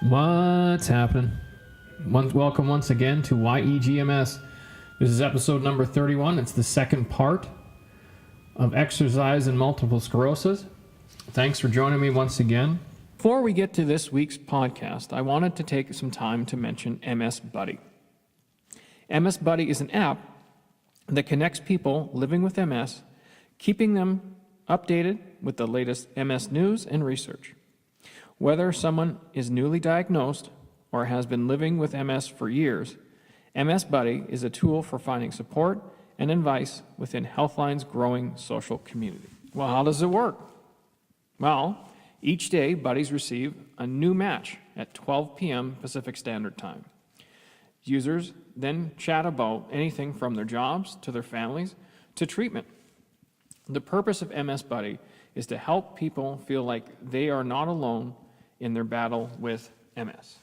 What's happening? Welcome once again to YEGMS. This is episode number 31. It's the second part of exercise and multiple sclerosis. Thanks for joining me once again. Before we get to this week's podcast, I wanted to take some time to mention MS Buddy. MS Buddy is an app that connects people living with MS, keeping them updated with the latest MS news and research. Whether someone is newly diagnosed or has been living with MS for years, MS Buddy is a tool for finding support and advice within Healthline's growing social community. Well, how does it work? Well, each day, buddies receive a new match at 12 p.m. Pacific Standard Time. Users then chat about anything from their jobs to their families to treatment. The purpose of MS Buddy is to help people feel like they are not alone in their battle with MS.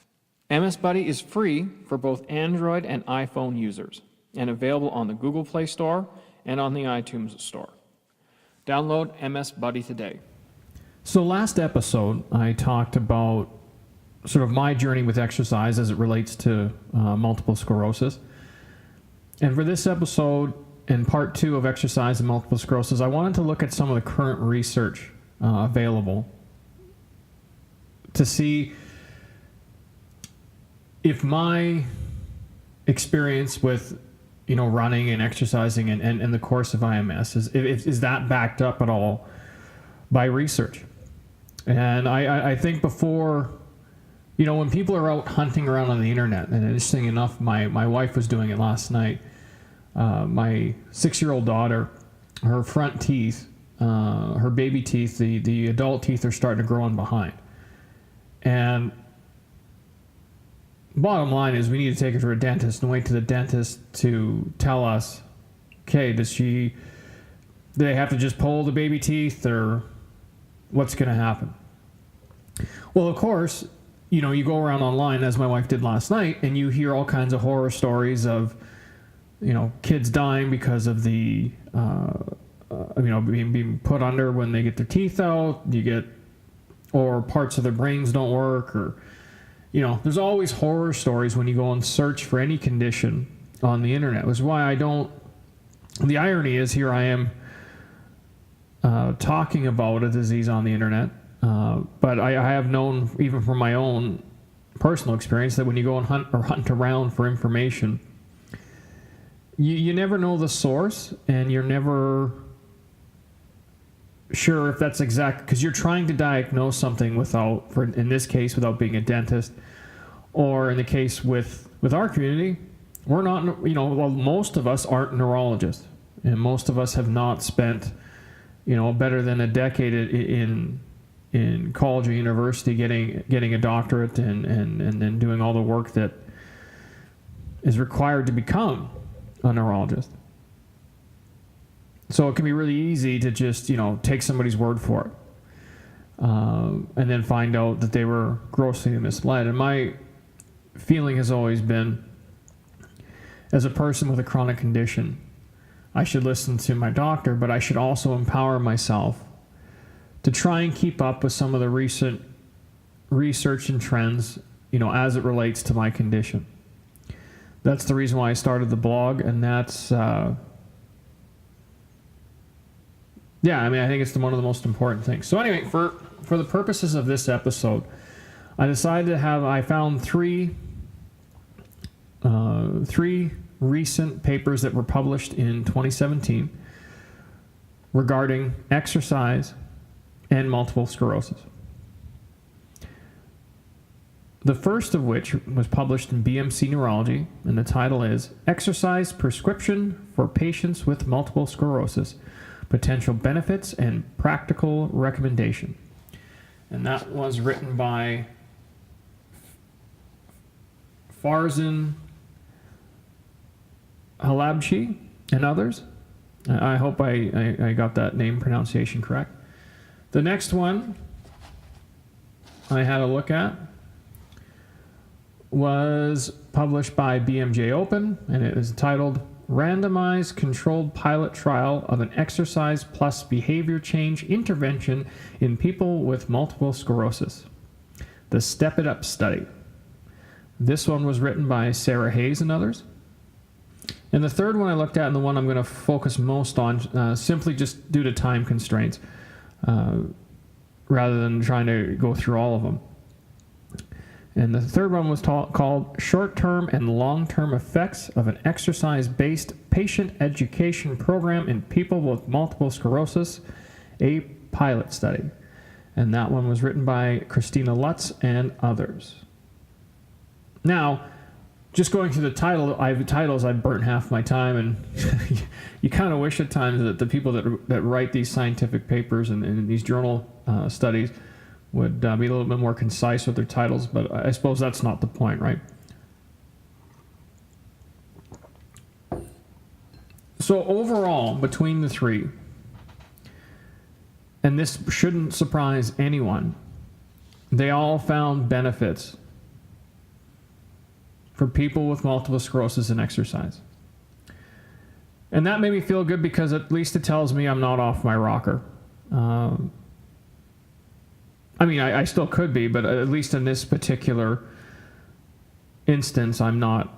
MS Buddy is free for both Android and iPhone users and available on the Google Play Store and on the iTunes Store. Download MS Buddy today. So last episode, I talked about sort of my journey with exercise as it relates to multiple sclerosis. And for this episode, in part 2 of exercise and multiple sclerosis, I wanted to look at some of the current research available to see if my experience with running and exercising and the course of IMS is that backed up at all by research. And I think before, when people are out hunting around on the internet, and interesting enough, my wife was doing it last night. My 6-year-old daughter, her front teeth, her baby teeth, the adult teeth are starting to grow in behind. And bottom line is we need to take her to a dentist and wait to the dentist to tell us, okay, do they have to just pull the baby teeth or what's going to happen? Well, of course, you go around online, as my wife did last night, and you hear all kinds of horror stories of, kids dying because of the, being put under when they get their teeth out, or parts of their brains don't work, or, there's always horror stories when you go and search for any condition on the internet, which is why the irony is here I am talking about a disease on the internet, but I have known, even from my own personal experience, that when you go and hunt around for information, you never know the source, and you're never sure if that's exact, because you're trying to diagnose something in this case, without being a dentist, or in the case with our community, we're not, most of us aren't neurologists, and most of us have not spent, better than a decade in college or university getting a doctorate and then doing all the work that is required to become a neurologist. So it can be really easy to just, take somebody's word for it, and then find out that they were grossly misled. And my feeling has always been, as a person with a chronic condition, I should listen to my doctor, but I should also empower myself to try and keep up with some of the recent research and trends, as it relates to my condition. That's the reason why I started the blog, and that's... I think it's one of the most important things. So anyway, for the purposes of this episode, I decided I found three recent papers that were published in 2017 regarding exercise and multiple sclerosis. The first of which was published in BMC Neurology, and the title is Exercise Prescription for Patients with Multiple Sclerosis, Potential Benefits and Practical Recommendation. And that was written by Farzan Halabchi and others. I hope I got that name pronunciation correct. The next one I had a look at was published by BMJ Open, and it is titled Randomized Controlled Pilot Trial of an Exercise Plus Behavior Change Intervention in People with Multiple Sclerosis. the Step It Up study. This one was written by Sarah Hayes and others. And the third one I looked at, and the one I'm going to focus most on, simply just due to time constraints, rather than trying to go through all of them. And the third one was called Short-Term and Long-Term Effects of an Exercise-Based Patient Education Program in People with Multiple Sclerosis, a Pilot Study. And that one was written by Christina Lutz and others. Now, just going through the titles, I've burnt half my time, and you kind of wish at times that the people that write these scientific papers and these journal studies would be a little bit more concise with their titles, but I suppose that's not the point, right? So overall, between the three, and this shouldn't surprise anyone, they all found benefits for people with multiple sclerosis and exercise. And that made me feel good because at least it tells me I'm not off my rocker. I mean, I still could be, but at least in this particular instance, I'm not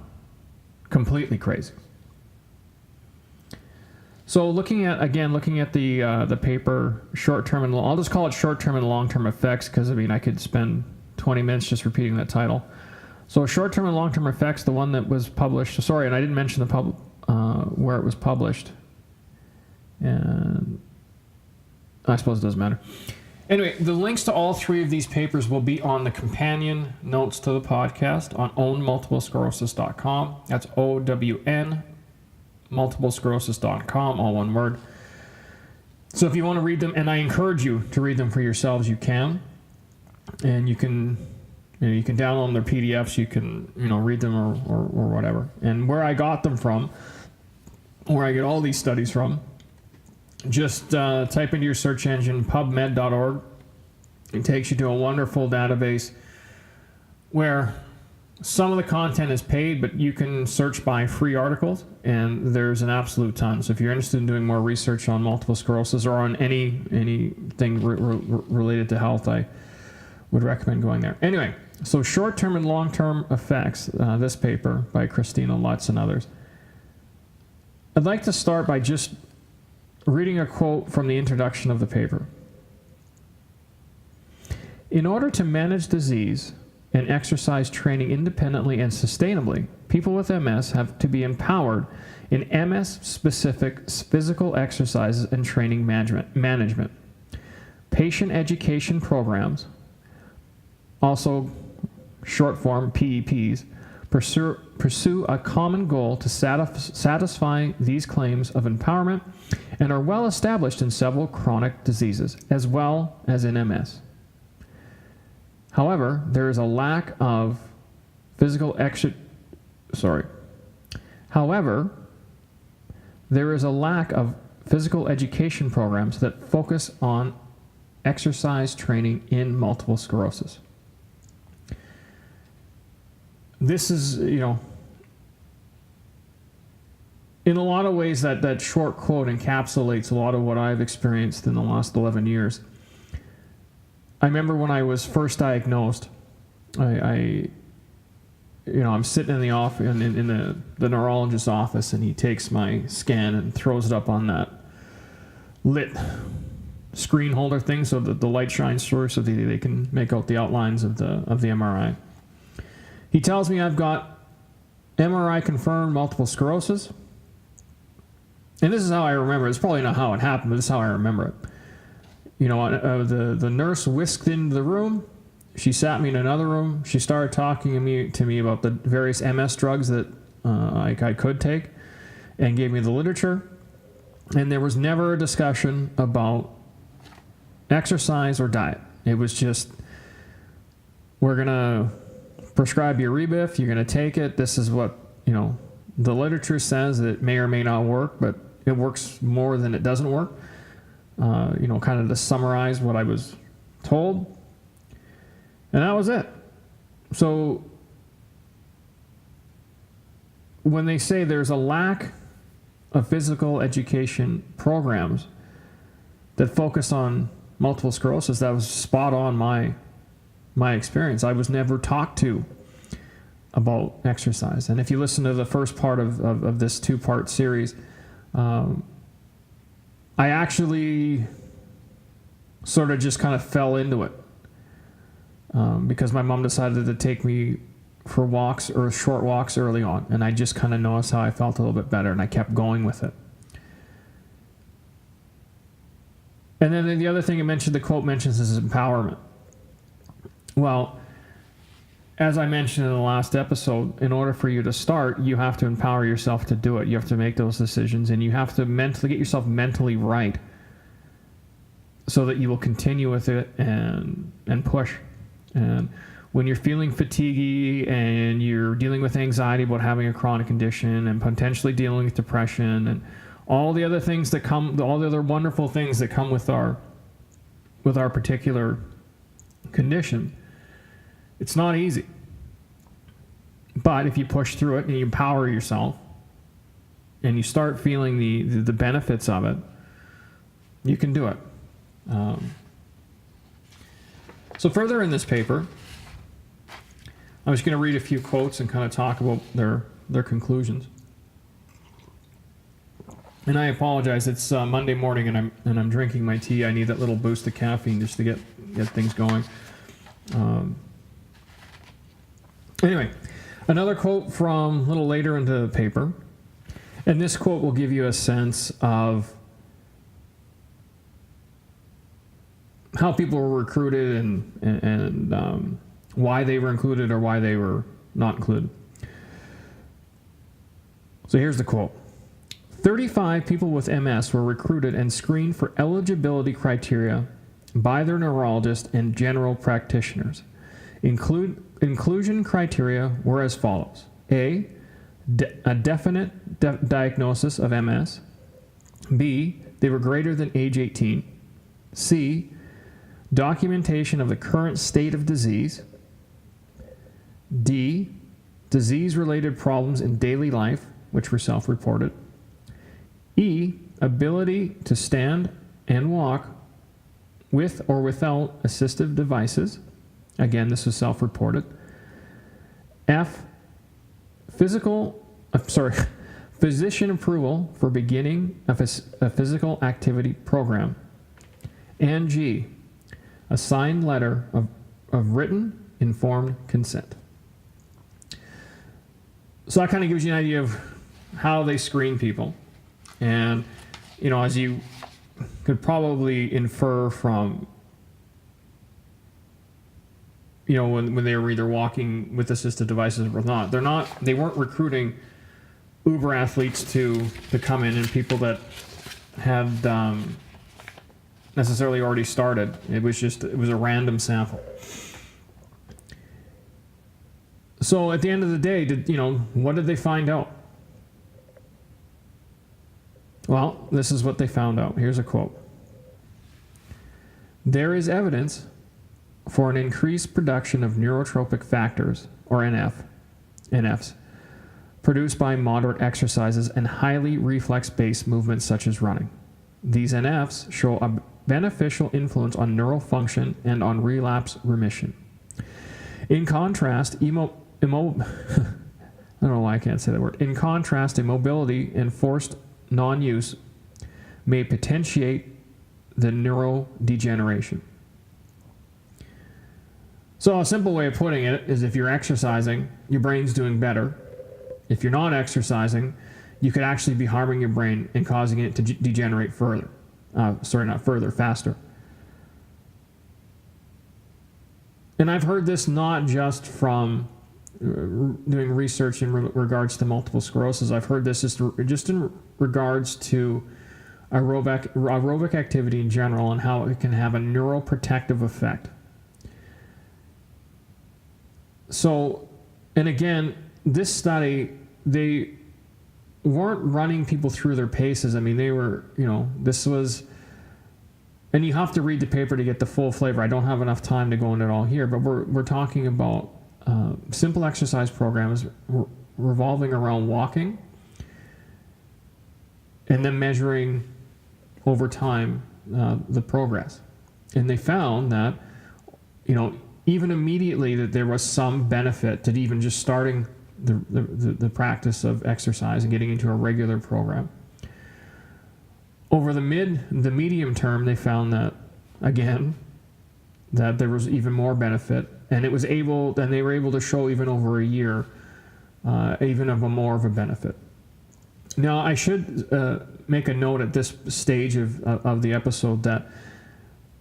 completely crazy. So looking at the paper, short-term and I'll just call it short-term and long-term effects, because I mean I could spend 20 minutes just repeating that title. So short-term and long-term effects, the one that was published. Sorry, and I didn't mention where it was published, and I suppose it doesn't matter. Anyway, the links to all three of these papers will be on the companion notes to the podcast on ownmultiplesclerosis.com. That's OWN, multiplesclerosis.com, all one word. So if you want to read them, and I encourage you to read them for yourselves, you can. And you can download their PDFs, you can read them or whatever. And where I got them from, where I get all these studies from, just type into your search engine pubmed.org. It takes you to a wonderful database where some of the content is paid, but you can search by free articles, and there's an absolute ton. So if you're interested in doing more research on multiple sclerosis or on anything related to health, I would recommend going there. Anyway, so short-term and long-term effects, this paper by Christina Lutz and others. I'd like to start by just reading a quote from the introduction of the paper. In order to manage disease and exercise training independently and sustainably, people with MS have to be empowered in MS-specific physical exercises and training management. Patient education programs, also short form PEPs, pursue a common goal to satisfy these claims of empowerment and are well established in several chronic diseases, as well as in MS. However, there is a lack of physical education programs that focus on exercise training in multiple sclerosis. This is, in a lot of ways, that short quote encapsulates a lot of what I've experienced in the last 11 years. I remember when I was first diagnosed, I'm sitting in the office, in the neurologist's office, and he takes my scan and throws it up on that lit screen holder thing so that the light shines through so they can make out the outlines of the MRI. He tells me I've got MRI confirmed multiple sclerosis. And this is how I remember it. It's probably not how it happened, but this is how I remember it. The nurse whisked into the room. She sat me in another room. She started talking to me about the various MS drugs that I could take, and gave me the literature. And there was never a discussion about exercise or diet. It was just, we're going to prescribe you Rebif, you're going to take it. This is what, the literature says. It may or may not work, but it works more than it doesn't work. Kind of to summarize what I was told. And that was it. So when they say there's a lack of physical education programs that focus on multiple sclerosis, that was spot on my my experience. I was never talked to about exercise. And if you listen to the first part of this 2-part series, I actually sort of just kind of fell into it because my mom decided to take me for walks or short walks early on, and I just kind of noticed how I felt a little bit better, and I kept going with it. And then the other thing the quote mentions is empowerment. Well, as I mentioned in the last episode, in order for you to start, you have to empower yourself to do it. You have to make those decisions, and you have to get yourself mentally right so that you will continue with it and push. And when you're feeling fatiguey and you're dealing with anxiety about having a chronic condition and potentially dealing with depression and all the other things that come, all the other wonderful things that come with our particular condition, it's not easy. But if you push through it and you empower yourself and you start feeling the benefits of it, you can do it. So further in this paper, I'm just going to read a few quotes and kind of talk about their conclusions. And I apologize, it's Monday morning and I'm drinking my tea. I need that little boost of caffeine just to get things going. Anyway, another quote from a little later into the paper, and this quote will give you a sense of how people were recruited and why they were included or why they were not included. So here's the quote. 35 people with MS were recruited and screened for eligibility criteria by their neurologist and general practitioners. Inclusion criteria were as follows. A definite diagnosis of MS. B, they were greater than age 18. C, documentation of the current state of disease. D, disease-related problems in daily life, which were self-reported. E, ability to stand and walk with or without assistive devices. Again, this was self-reported. F, physician approval for beginning a physical activity program. And G, a signed letter of written informed consent. So that kind of gives you an idea of how they screen people. And, as you could probably infer from, when they were either walking with assistive devices or not, they weren't recruiting uber athletes to come in and people that had necessarily already started. It was a random sample. So at the end of the day, what did they find out? Well, this is what they found out. Here's a quote. There is evidence for an increased production of neurotropic factors, or NFs, produced by moderate exercises and highly reflex-based movements such as running. These NFs show a beneficial influence on neural function and on relapse remission. In contrast, I don't know why I can't say that word. In contrast, immobility and forced non-use may potentiate the neurodegeneration. So a simple way of putting it is if you're exercising, your brain's doing better. If you're not exercising, you could actually be harming your brain and causing it to degenerate further. Faster. And I've heard this not just from doing research in regards to multiple sclerosis. I've heard this just in regards to aerobic activity in general and how it can have a neuroprotective effect. So, and again, this study, they weren't running people through their paces. I mean, they were, this was, and you have to read the paper to get the full flavor. I don't have enough time to go into it all here, but we're talking about simple exercise programs revolving around walking and then measuring over time the progress. And they found that, even immediately that there was some benefit to even just starting the practice of exercise and getting into a regular program. Over the medium term, they found that, again, that there was even more benefit, and they were able to show even over a year, even of more of a benefit. Now, I should make a note at this stage of the episode that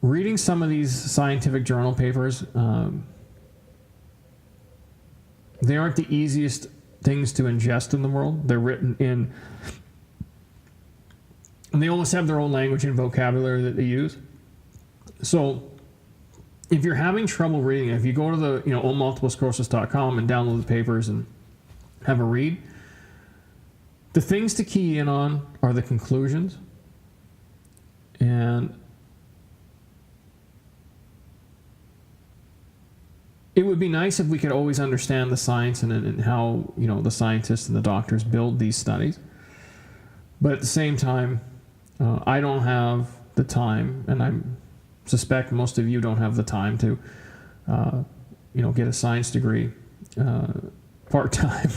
reading some of these scientific journal papers, they aren't the easiest things to ingest in the world. They're written in, and they almost have their own language and vocabulary that they use. So if you're having trouble reading it, if you go to the oldmultiplesclerosis.com and download the papers and have a read, the things to key in on are the conclusions. And it would be nice if we could always understand the science and how the scientists and the doctors build these studies. But at the same time, I don't have the time, and I suspect most of you don't have the time to get a science degree part-time,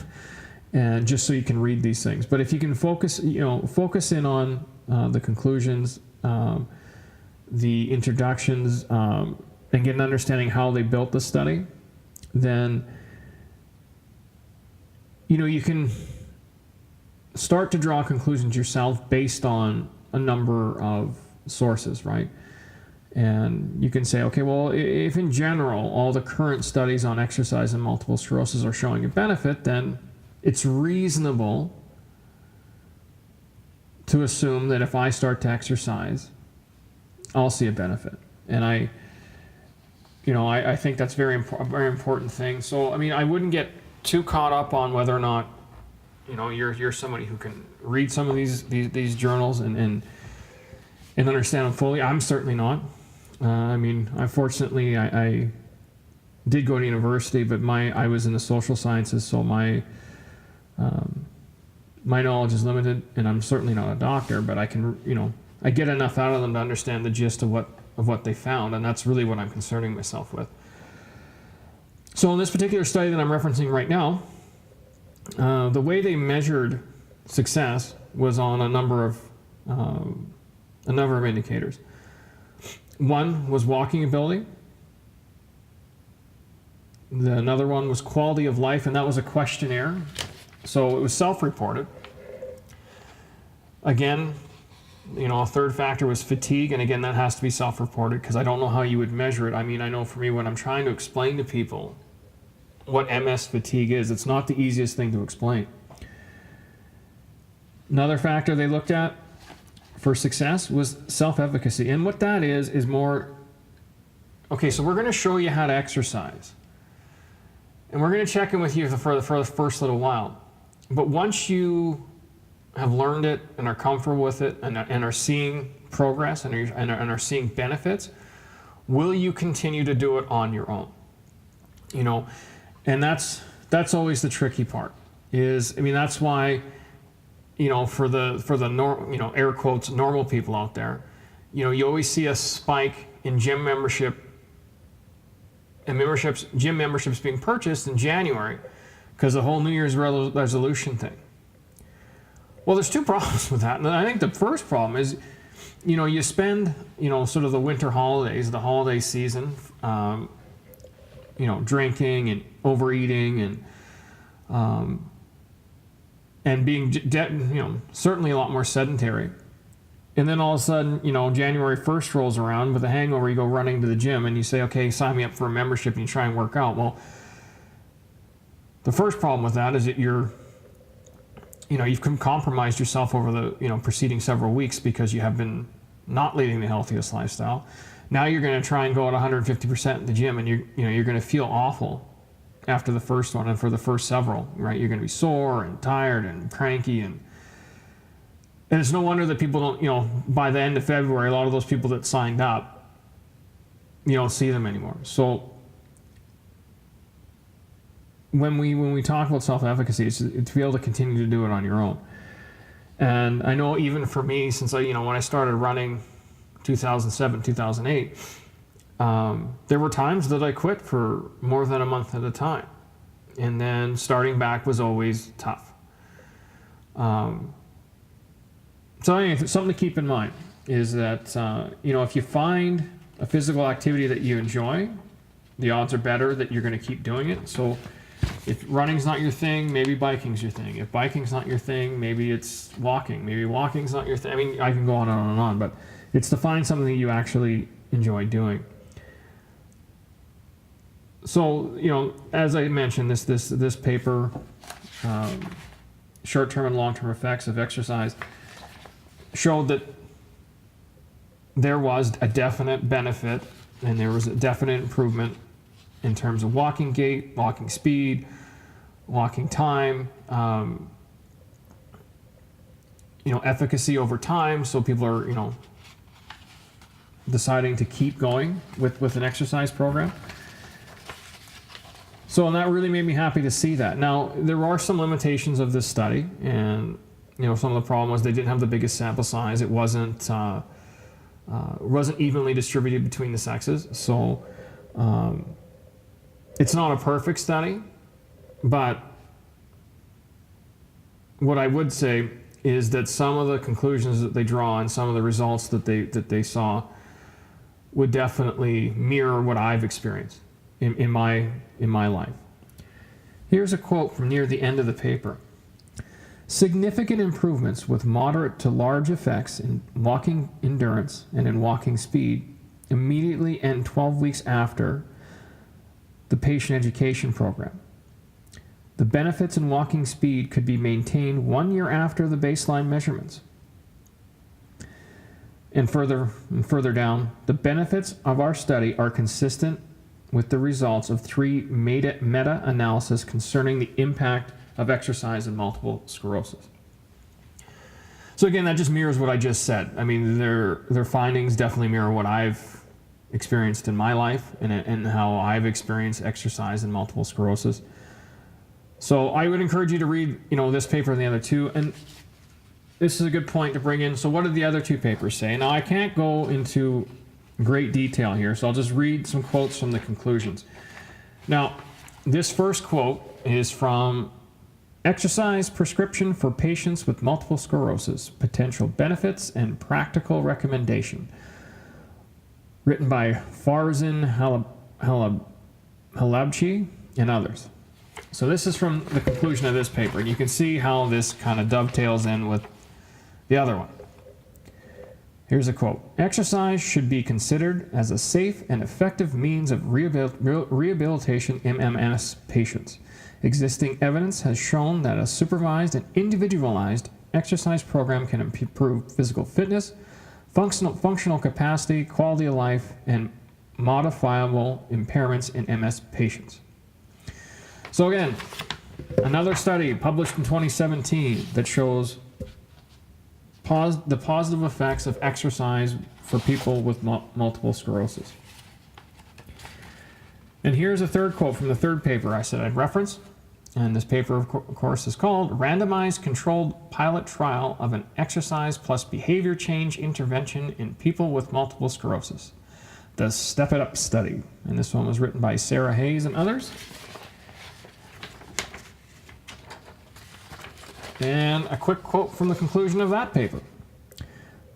and just so you can read these things. But if you can focus in on the conclusions, the introductions, and get an understanding how they built the study, then you can start to draw conclusions yourself based on a number of sources, right? And you can say, okay, well, if in general all the current studies on exercise and multiple sclerosis are showing a benefit, then it's reasonable to assume that if I start to exercise, I'll see a benefit. And I think that's a very important thing. So, I wouldn't get too caught up on whether or not, you're somebody who can read some of these journals and understand them fully. I'm certainly not. Unfortunately, I did go to university, but I was in the social sciences, so my knowledge is limited, and I'm certainly not a doctor, but I can, I get enough out of them to understand the gist of what they found, and that's really what I'm concerning myself with. So in this particular study that I'm referencing right now, the way they measured success was on a number of indicators. One was walking ability. Another one was quality of life, and that was a questionnaire. So it was self-reported. Again, a third factor was fatigue, and again, that has to be self-reported because I don't know how you would measure it. I know for me, when I'm trying to explain to people what MS fatigue is, it's not the easiest thing to explain. Another factor they looked at for success was self-efficacy. And what that is more, okay, so we're going to show you how to exercise. And we're going to check in with you for the first little while. But once you have learned it and are comfortable with it and are seeing progress and are seeing benefits, will you continue to do it on your own? And that's always the tricky part. That's why, for the air quotes, normal people out there, you always see a spike in gym membership and gym memberships being purchased in January because the whole New Year's resolution thing. Well, there's two problems with that. And I think the first problem is, you spend, sort of the winter holidays, the holiday season, drinking and overeating and being, certainly a lot more sedentary. And then all of a sudden, January 1st rolls around with a hangover, you go running to the gym and you say, okay, sign me up for a membership, and you try and work out. Well, the first problem with that is that you've compromised yourself over the, preceding several weeks because you have been not leading the healthiest lifestyle. Now you're going to try and go at 150% in the gym, and you're going to feel awful after the first one and for the first several, right? You're going to be sore and tired and cranky, and it's no wonder that people don't, by the end of February, a lot of those people that signed up, you don't see them anymore. So when we talk about self-efficacy, it's to be able to continue to do it on your own. And I know even for me, since when I started running 2007, 2008, There were times that I quit for more than a month at a time. And then starting back was always tough. So anyway, something to keep in mind is that, if you find a physical activity that you enjoy, the odds are better that you're going to keep doing it. So if running's not your thing, maybe biking's your thing. If biking's not your thing, maybe it's walking. Maybe walking's not your thing. I mean, I can go on and on and on, but it's to find something that you actually enjoy doing. So, as I mentioned, this paper, short-term and long-term effects of exercise, showed that there was a definite benefit and there was a definite improvement in terms of walking gait, walking speed, walking time, efficacy over time. So people are, deciding to keep going with an exercise program. So, and that really made me happy to see that. Now, there are some limitations of this study, and some of the problem was they didn't have the biggest sample size. It wasn't evenly distributed between the sexes. So, it's not a perfect study, but what I would say is that some of the conclusions that they draw and some of the results that they saw would definitely mirror what I've experienced in my life. Here's a quote from near the end of the paper. Significant improvements with moderate to large effects in walking endurance and in walking speed immediately and 12 weeks after the patient education program. The benefits in walking speed could be maintained 1 year after the baseline measurements. And further down, the benefits of our study are consistent with the results of 3 meta-analysis concerning the impact of exercise in multiple sclerosis. So again, that just mirrors what I just said. I mean, their findings definitely mirror what I've experienced in my life and how I've experienced exercise in multiple sclerosis. So I would encourage you to read, this paper and the other two. And this is a good point to bring in. So what did the other 2 papers say? Now, I can't go into great detail here, so I'll just read some quotes from the conclusions. Now, this first quote is from Exercise Prescription for Patients with Multiple Sclerosis, Potential Benefits and Practical Recommendation, written by Farzin Halabchi and others. So this is from the conclusion of this paper, and you can see how this kind of dovetails in with the other one. Here's a quote. Exercise should be considered as a safe and effective means of rehabilitation in MS patients. Existing evidence has shown that a supervised and individualized exercise program can improve physical fitness, functional capacity, quality of life, and modifiable impairments in MS patients. So again, another study published in 2017 that shows the positive effects of exercise for people with multiple sclerosis. And here's a third quote from the third paper I said I'd reference. And this paper, of course, is called Randomized Controlled Pilot Trial of an Exercise plus Behavior Change Intervention in People with Multiple Sclerosis, the Step It Up Study. And this one was written by Sarah Hayes and others. And a quick quote from the conclusion of that paper.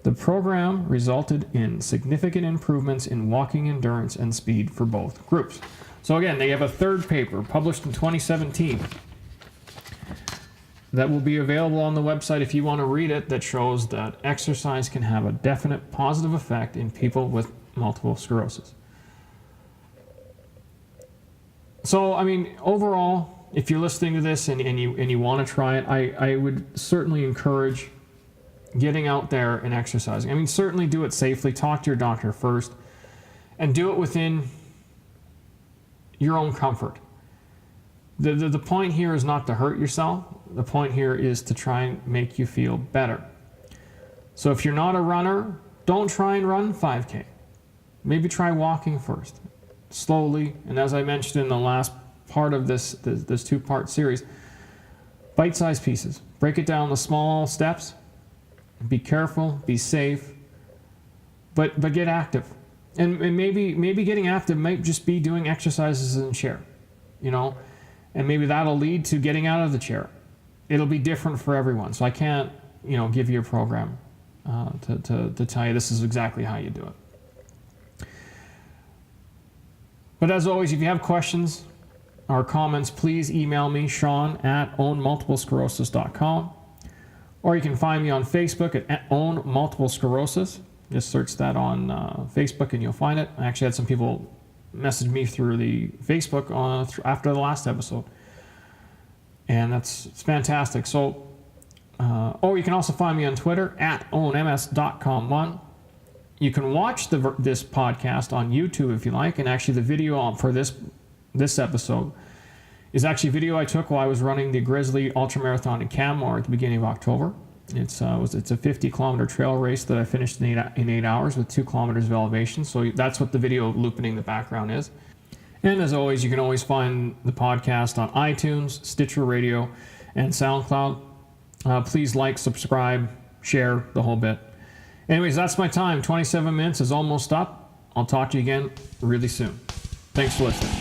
The program resulted in significant improvements in walking endurance and speed for both groups. So again, they have a third paper published in 2017 that will be available on the website if you want to read it, that shows that exercise can have a definite positive effect in people with multiple sclerosis. So, I mean, overall, if you're listening to this and you want to try it, I would certainly encourage getting out there and exercising. I mean, certainly do it safely. Talk to your doctor first, and do it within your own comfort. The point here is not to hurt yourself. The point here is to try and make you feel better. So if you're not a runner, don't try and run 5K. Maybe try walking first, slowly. And as I mentioned in the last part of this two-part series, bite-sized pieces. Break it down to small steps. Be careful, be safe, but get active. And maybe getting active might just be doing exercises in the chair, you know, and maybe that'll lead to getting out of the chair. It'll be different for everyone. So I can't, you know, give you a program to tell you this is exactly how you do it. But as always, if you have questions or comments, please email me, Sean@ownmultiplesclerosis.com. Or you can find me on Facebook at Own Multiple Sclerosis. Just search that on Facebook and you'll find it. I actually had some people message me through the Facebook after the last episode. And it's fantastic. So, or you can also find me on Twitter at ownms.com1. You can watch this podcast on YouTube if you like. And actually the video for this episode is actually a video I took while I was running the Grizzly Ultramarathon in Canmore at the beginning of October. It's a 50-kilometer trail race that I finished in 8 hours with 2 kilometers of elevation. So that's what the video looping in the background is. And as always, you can always find the podcast on iTunes, Stitcher Radio, and SoundCloud. Please like, subscribe, share, the whole bit. Anyways, that's my time. 27 minutes is almost up. I'll talk to you again really soon. Thanks for listening.